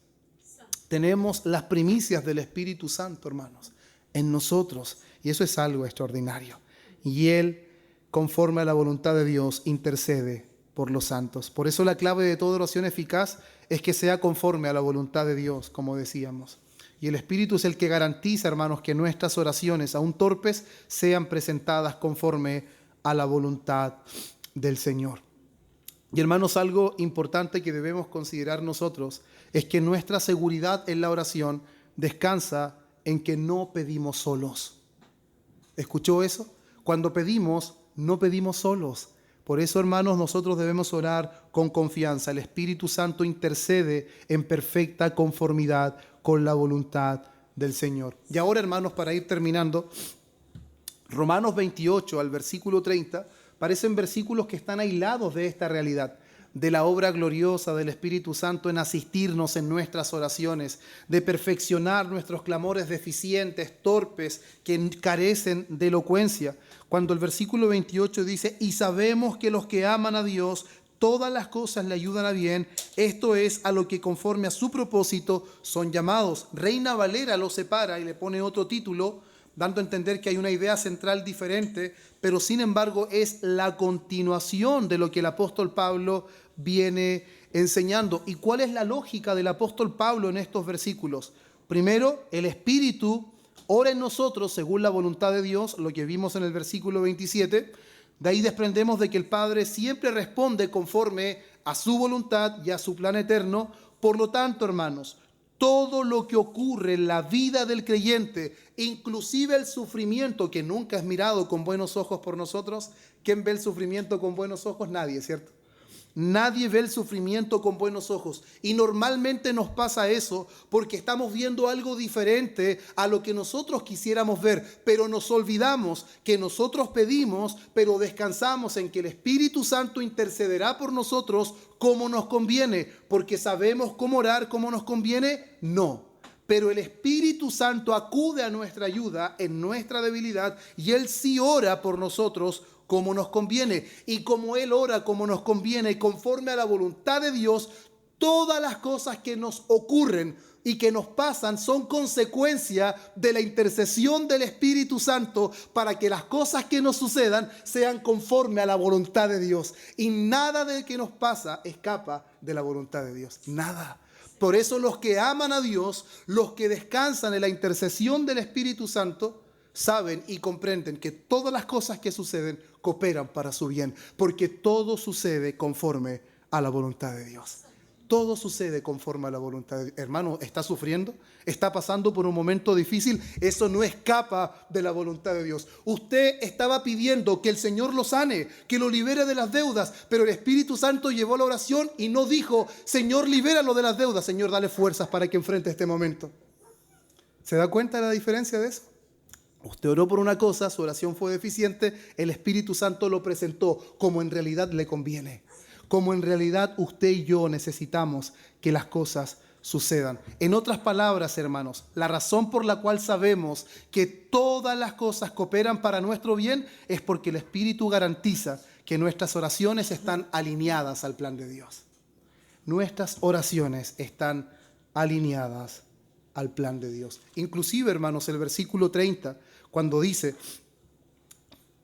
Tenemos las primicias del Espíritu Santo, hermanos, en nosotros, y eso es algo extraordinario. Y Él, conforme a la voluntad de Dios, intercede por los santos. Por eso la clave de toda oración eficaz es que sea conforme a la voluntad de Dios, como decíamos. Y el Espíritu es el que garantiza, hermanos, que nuestras oraciones, aún torpes, sean presentadas conforme a la voluntad del Señor. Y hermanos, algo importante que debemos considerar nosotros es que nuestra seguridad en la oración descansa en que no pedimos solos. ¿Escuchó eso? Cuando pedimos, no pedimos solos. Por eso, hermanos, nosotros debemos orar con confianza. El Espíritu Santo intercede en perfecta conformidad con la voluntad del Señor. Y ahora, hermanos, para ir terminando, Romanos 28 al versículo 30 parecen versículos que están aislados de esta realidad, de la obra gloriosa del Espíritu Santo en asistirnos en nuestras oraciones, de perfeccionar nuestros clamores deficientes, torpes, que carecen de elocuencia. Cuando el versículo 28 dice, y sabemos que los que aman a Dios, todas las cosas le ayudan a bien, esto es a lo que conforme a su propósito son llamados. Reina Valera lo separa y le pone otro título, dando a entender que hay una idea central diferente, pero sin embargo es la continuación de lo que el apóstol Pablo viene enseñando. ¿Y cuál es la lógica del apóstol Pablo en estos versículos? Primero, el Espíritu ora en nosotros según la voluntad de Dios, lo que vimos en el versículo 27. De ahí desprendemos de que el Padre siempre responde conforme a su voluntad y a su plan eterno. Por lo tanto, hermanos, todo lo que ocurre en la vida del creyente, inclusive el sufrimiento que nunca es mirado con buenos ojos por nosotros. ¿Quién ve el sufrimiento con buenos ojos? Nadie, ¿cierto? Nadie ve el sufrimiento con buenos ojos. Y normalmente nos pasa eso porque estamos viendo algo diferente a lo que nosotros quisiéramos ver. Pero nos olvidamos que nosotros pedimos, pero descansamos en que el Espíritu Santo intercederá por nosotros como nos conviene. Porque sabemos cómo orar como nos conviene. No. Pero el Espíritu Santo acude a nuestra ayuda en nuestra debilidad y Él sí ora por nosotros como nos conviene. Y como Él ora como nos conviene, conforme a la voluntad de Dios, todas las cosas que nos ocurren y que nos pasan son consecuencia de la intercesión del Espíritu Santo para que las cosas que nos sucedan sean conforme a la voluntad de Dios. Y nada de lo que nos pasa escapa de la voluntad de Dios. Nada. Por eso los que aman a Dios, los que descansan en la intercesión del Espíritu Santo, saben y comprenden que todas las cosas que suceden cooperan para su bien, porque todo sucede conforme a la voluntad de Dios. Todo sucede conforme a la voluntad de Dios. Hermano, ¿está sufriendo? ¿Está pasando por un momento difícil? Eso no escapa de la voluntad de Dios. Usted estaba pidiendo que el Señor lo sane, que lo libere de las deudas, pero el Espíritu Santo llevó la oración y no dijo: Señor, libéralo de las deudas. Señor, dale fuerzas para que enfrente este momento. ¿Se da cuenta de la diferencia de eso? Usted oró por una cosa, su oración fue deficiente, el Espíritu Santo lo presentó como en realidad le conviene. Como en realidad usted y yo necesitamos que las cosas sucedan. En otras palabras, hermanos, la razón por la cual sabemos que todas las cosas cooperan para nuestro bien es porque el Espíritu garantiza que nuestras oraciones están alineadas al plan de Dios. Nuestras oraciones están alineadas al plan de Dios. Inclusive, hermanos, el versículo 30, cuando dice: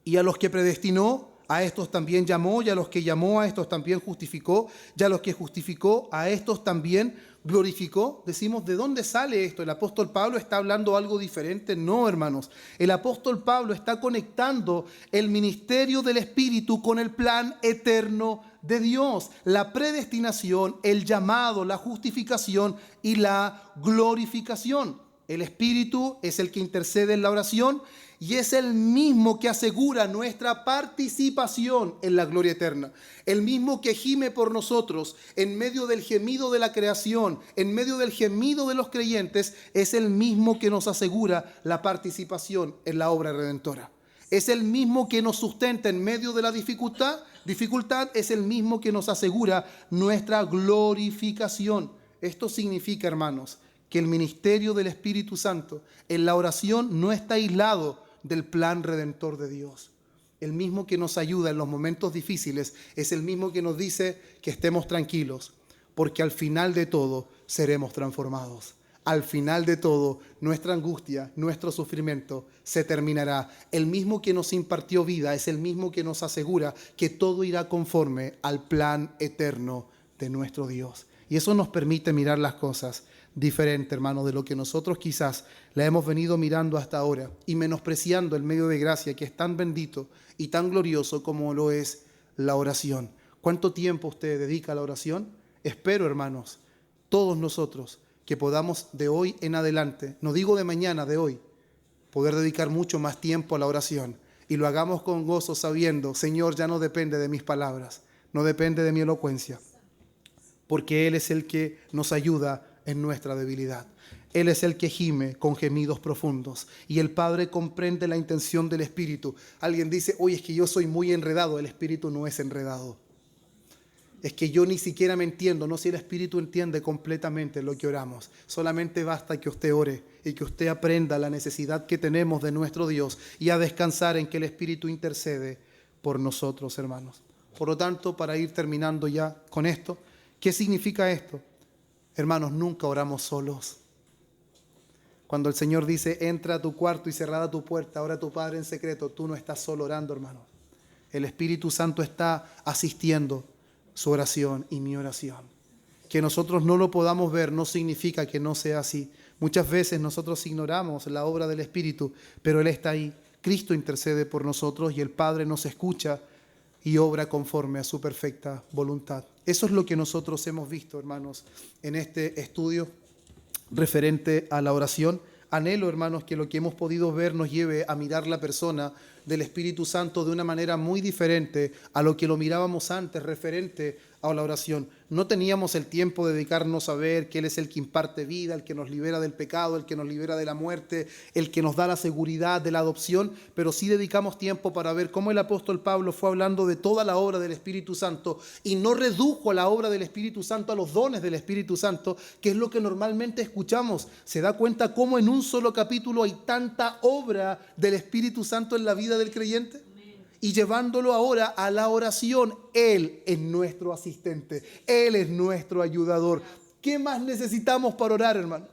y a los que predestinó, a estos también llamó, y a los que llamó, a estos también justificó, y a los que justificó, a estos también glorificó. Decimos, ¿de dónde sale esto? ¿El apóstol Pablo está hablando algo diferente? No, hermanos. El apóstol Pablo está conectando el ministerio del Espíritu con el plan eterno de Dios. La predestinación, el llamado, la justificación y la glorificación. El Espíritu es el que intercede en la oración y es el mismo que asegura nuestra participación en la gloria eterna. El mismo que gime por nosotros en medio del gemido de la creación, en medio del gemido de los creyentes, es el mismo que nos asegura la participación en la obra redentora. Es el mismo que nos sustenta en medio de la dificultad, es el mismo que nos asegura nuestra glorificación. Esto significa, hermanos, que el ministerio del Espíritu Santo en la oración no está aislado del plan redentor de Dios. El mismo que nos ayuda en los momentos difíciles es el mismo que nos dice que estemos tranquilos, porque al final de todo seremos transformados. Al final de todo, nuestra angustia, nuestro sufrimiento se terminará. El mismo que nos impartió vida es el mismo que nos asegura que todo irá conforme al plan eterno de nuestro Dios. Y eso nos permite mirar las cosas diferente, hermano, de lo que nosotros quizás la hemos venido mirando hasta ahora y menospreciando el medio de gracia que es tan bendito y tan glorioso como lo es la oración. ¿Cuánto tiempo usted dedica a la oración? Espero, hermanos, todos nosotros que podamos de hoy en adelante, no digo de mañana, de hoy, poder dedicar mucho más tiempo a la oración y lo hagamos con gozo sabiendo: Señor, ya no depende de mis palabras, no depende de mi elocuencia, porque Él es el que nos ayuda en nuestra debilidad. Él es el que gime con gemidos profundos y el Padre comprende la intención del Espíritu. Alguien dice: oye, es que yo soy muy enredado. El Espíritu no es enredado. Es que yo ni siquiera me entiendo. No, si el Espíritu entiende completamente lo que oramos. Solamente basta que usted ore y que usted aprenda la necesidad que tenemos de nuestro Dios y a descansar en que el Espíritu intercede por nosotros, hermanos. Por lo tanto, para ir terminando ya con esto, ¿qué significa esto? Hermanos, nunca oramos solos. Cuando el Señor dice: entra a tu cuarto y cerrada tu puerta, ora a tu Padre en secreto, tú no estás solo orando, hermanos. El Espíritu Santo está asistiendo su oración y mi oración. que nosotros no lo podamos ver no significa que no sea así. Muchas veces nosotros ignoramos la obra del Espíritu, pero Él está ahí. Cristo intercede por nosotros y el Padre nos escucha y obra conforme a su perfecta voluntad. Eso es lo que nosotros hemos visto, hermanos, en este estudio referente a la oración. Anhelo, hermanos, que lo que hemos podido ver nos lleve a mirar la persona del Espíritu Santo de una manera muy diferente a lo que lo mirábamos antes referente a la oración. No teníamos el tiempo de dedicarnos a ver que Él es el que imparte vida, el que nos libera del pecado, el que nos libera de la muerte, el que nos da la seguridad de la adopción, pero sí dedicamos tiempo para ver cómo el apóstol Pablo fue hablando de toda la obra del Espíritu Santo y no redujo la obra del Espíritu Santo a los dones del Espíritu Santo, que es lo que normalmente escuchamos. Se da cuenta cómo en un solo capítulo hay tanta obra del Espíritu Santo en la vida del creyente. Y llevándolo ahora a la oración, Él es nuestro asistente, Él es nuestro ayudador. ¿Qué más necesitamos para orar, hermano?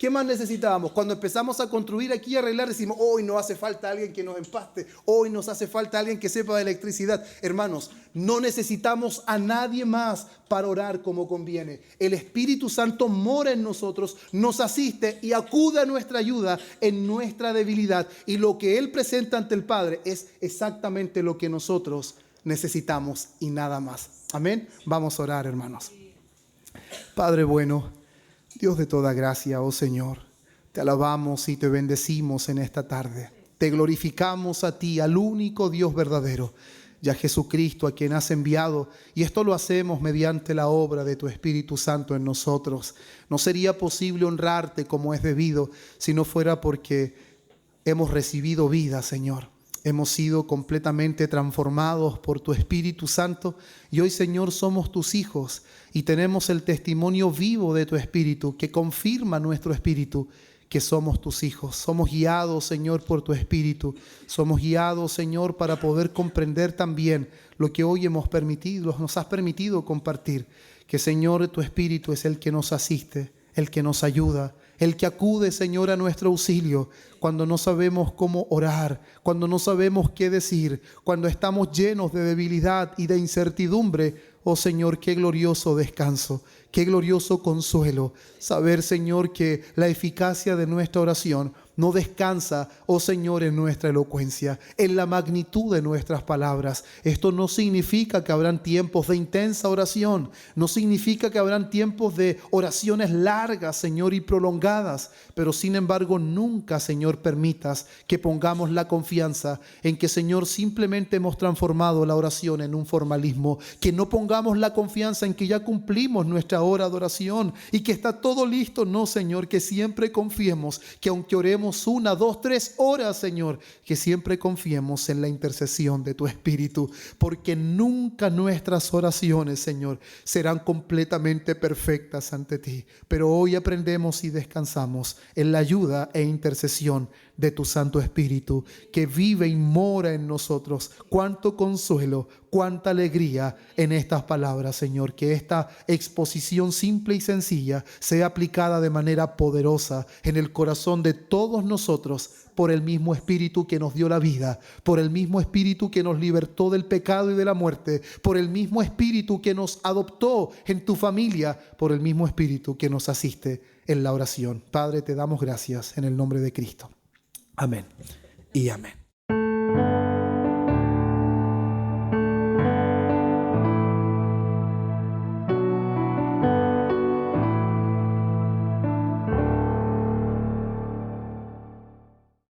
¿Qué más necesitamos? Cuando empezamos a construir aquí, a arreglar, decimos, hoy nos hace falta alguien que nos empaste, hoy nos hace falta alguien que sepa de electricidad. Hermanos, no necesitamos a nadie más para orar como conviene. El Espíritu Santo mora en nosotros, nos asiste y acude a nuestra ayuda en nuestra debilidad. Y lo que Él presenta ante el Padre es exactamente lo que nosotros necesitamos y nada más. Amén. Vamos a orar, hermanos. Padre bueno, Dios de toda gracia, oh Señor, te alabamos y te bendecimos en esta tarde. Te glorificamos a ti, al único Dios verdadero, y a Jesucristo, a quien has enviado, y esto lo hacemos mediante la obra de tu Espíritu Santo en nosotros. No sería posible honrarte como es debido si no fuera porque hemos recibido vida, Señor. Hemos sido completamente transformados por tu Espíritu Santo y hoy, Señor, somos tus hijos y tenemos el testimonio vivo de tu Espíritu que confirma nuestro espíritu que somos tus hijos. Somos guiados, Señor, por tu Espíritu. Somos guiados, Señor, para poder comprender también lo que hoy nos has permitido compartir. Que, Señor, tu Espíritu es el que nos asiste, el que nos ayuda, el que acude, Señor, a nuestro auxilio cuando no sabemos cómo orar, cuando no sabemos qué decir, cuando estamos llenos de debilidad y de incertidumbre. Oh Señor, qué glorioso descanso, qué glorioso consuelo. Saber, Señor, que la eficacia de nuestra oración no descansa, oh Señor, en nuestra elocuencia, en la magnitud de nuestras palabras. Esto no significa que habrán tiempos de intensa oración, no significa que habrán tiempos de oraciones largas, Señor, y prolongadas, pero sin embargo nunca, Señor, permitas que pongamos la confianza en que, Señor, simplemente hemos transformado la oración en un formalismo, que no pongamos la confianza en que ya cumplimos nuestra hora de oración y que está todo listo. No, Señor, que siempre confiemos que aunque oremos 1, 2, 3 horas, Señor, que siempre confiemos en la intercesión de tu Espíritu, porque nunca nuestras oraciones, Señor, serán completamente perfectas ante ti, pero hoy aprendemos y descansamos en la ayuda e intercesión de tu Santo Espíritu, que vive y mora en nosotros. Cuánto consuelo, cuánta alegría en estas palabras, Señor, que esta exposición simple y sencilla sea aplicada de manera poderosa en el corazón de todos nosotros, por el mismo Espíritu que nos dio la vida, por el mismo Espíritu que nos libertó del pecado y de la muerte, por el mismo Espíritu que nos adoptó en tu familia, por el mismo Espíritu que nos asiste en la oración. Padre, te damos gracias en el nombre de Cristo. Amén y amén.